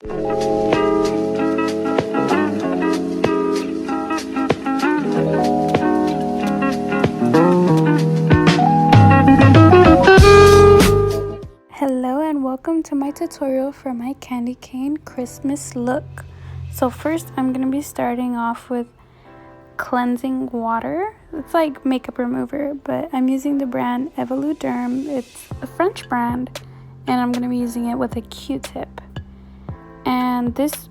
Hello and welcome to my tutorial for my candy cane Christmas look. So first I'm going to be starting off with cleansing water. It's like makeup remover, but I'm using the brand EVOLUDERM. It's a French brand and I'm going to be using it with a Q-tip. And this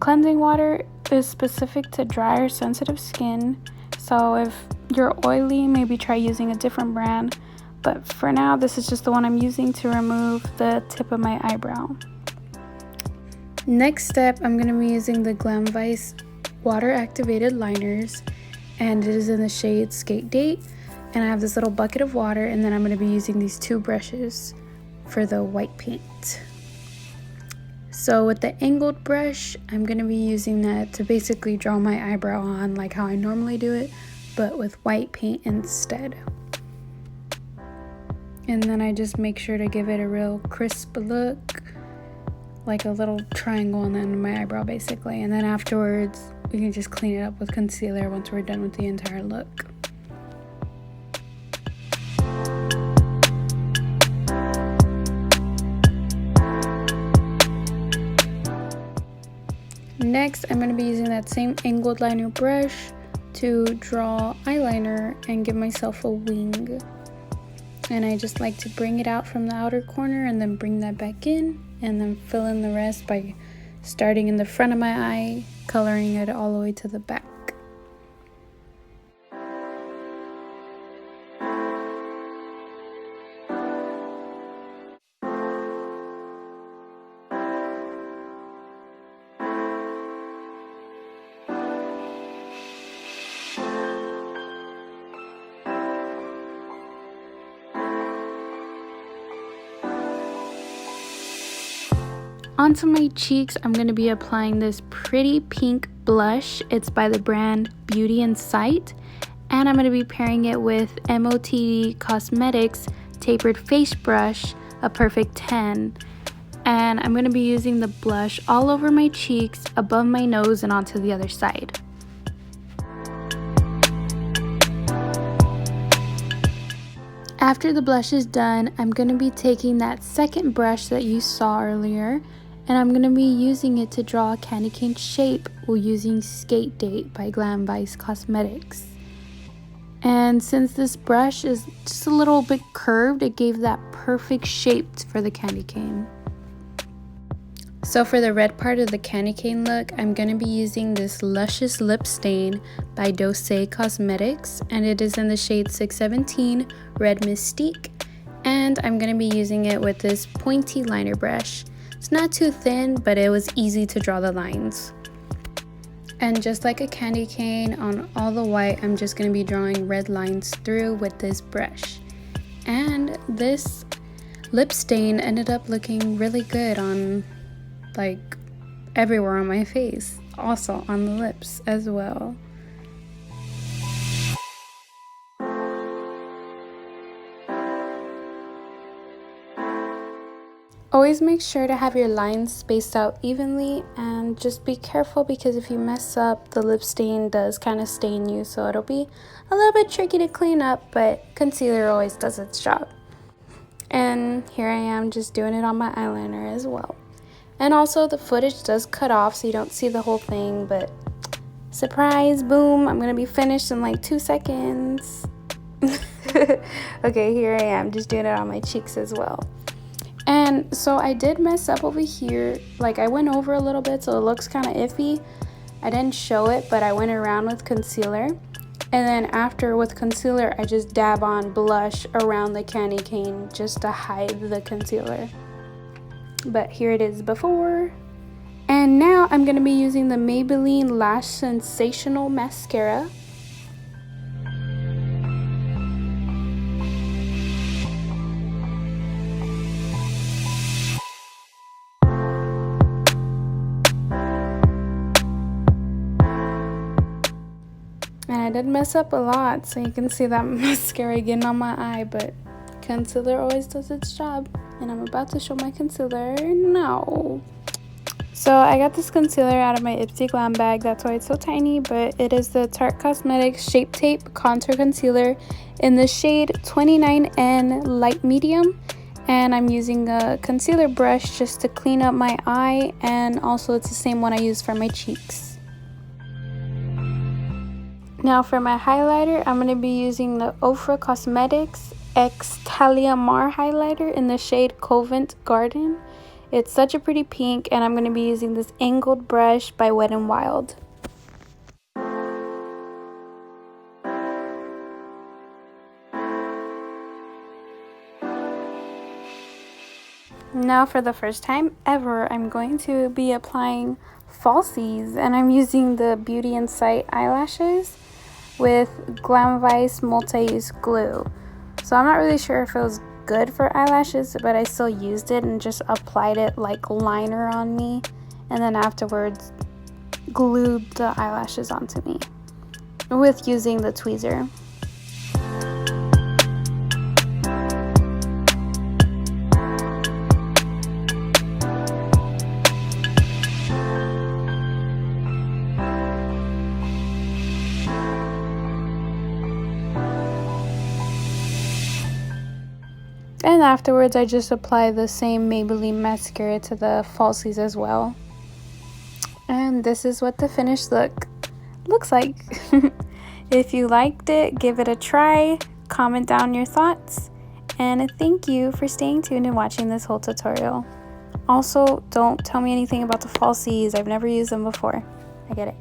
cleansing water is specific to dry or sensitive skin. So if you're oily, maybe try using a different brand. But for now, this is just the one I'm using to remove the tip of my eyebrow. Next step, I'm going to be using the GLAM Vice water activated liners, and it is in the shade Skate Date. And I have this little bucket of water, and then I'm going to be using these two brushes for the white paint. So with the angled brush, I'm going to be using that to basically draw my eyebrow on like how I normally do it, but with white paint instead. And then I just make sure to give it a real crisp look, like a little triangle on the end of my eyebrow basically. And then afterwards, we can just clean it up with concealer once we're done with the entire look. Next, I'm going to be using that same angled liner brush to draw eyeliner and give myself a wing. And I just like to bring it out from the outer corner and then bring that back in, and then fill in the rest by starting in the front of my eye, coloring it all the way to the back. Onto my cheeks, I'm going to be applying this pretty pink blush. It's by the brand Beauty in Sight, and I'm going to be pairing it with Motd Cosmetics Tapered Face Brush, a perfect 10. And I'm going to be using the blush all over my cheeks, above my nose, and onto the other side. After the blush is done, I'm going to be taking that second brush that you saw earlier, and I'm going to be using it to draw a candy cane shape while using Skate Date by GLAM Vice Cosmetics. And since this brush is just a little bit curved, it gave that perfect shape for the candy cane. So for the red part of the candy cane look, I'm going to be using this Luscious lip stain by DOUCCE Cosmetics, and it is in the shade 617 Red Mystique. And I'm going to be using it with this pointy liner brush. It's not too thin, but it was easy to draw the lines. And just like a candy cane, on all the white, I'm just going to be drawing red lines through with this brush. And this lip stain ended up looking really good on like everywhere on my face, also on the lips as well. Always make sure to have your lines spaced out evenly, and just be careful because if you mess up, the lip stain does kind of stain you, so it'll be a little bit tricky to clean up, but concealer always does its job. And here I am just doing it on my eyeliner as well. And also the footage does cut off so you don't see the whole thing, but surprise, boom, I'm gonna be finished in like 2 seconds. Okay, here I am just doing it on my cheeks as well. And so I did mess up over here, like I went over a little bit so it looks kind of iffy. I didn't show it, but I went around with concealer, and then after with concealer I just dab on blush around the candy cane just to hide the concealer. But here it is before. And now I'm going to be using the Maybelline Lash Sensational Mascara. And I did mess up a lot, so you can see that mascara getting on my eye, but concealer always does its job. And I'm about to show my concealer now. So I got this concealer out of my Ipsy Glam bag, that's why it's so tiny, but it is the Tarte Cosmetics Shape Tape Contour Concealer in the shade 29N Light Medium. And I'm using a concealer brush just to clean up my eye, and also it's the same one I use for my cheeks. Now for my highlighter, I'm going to be using the OFRA Cosmetics X TALIA Mar highlighter in the shade Covent Garden. It's such a pretty pink, and I'm going to be using this angled brush by Wet n Wild. Now for the first time ever, I'm going to be applying falsies, and I'm using the Beauty Insight eyelashes with GLAM Vice Multi-Use Glue. So I'm not really sure if it was good for eyelashes, but I still used it and just applied it like liner on me, and then afterwards glued the eyelashes onto me with using the tweezer. And afterwards, I just apply the same Maybelline mascara to the falsies as well. And this is what the finished look looks like. If you liked it, give it a try, comment down your thoughts, and thank you for staying tuned and watching this whole tutorial. Also, don't tell me anything about the falsies. I've never used them before. I get it.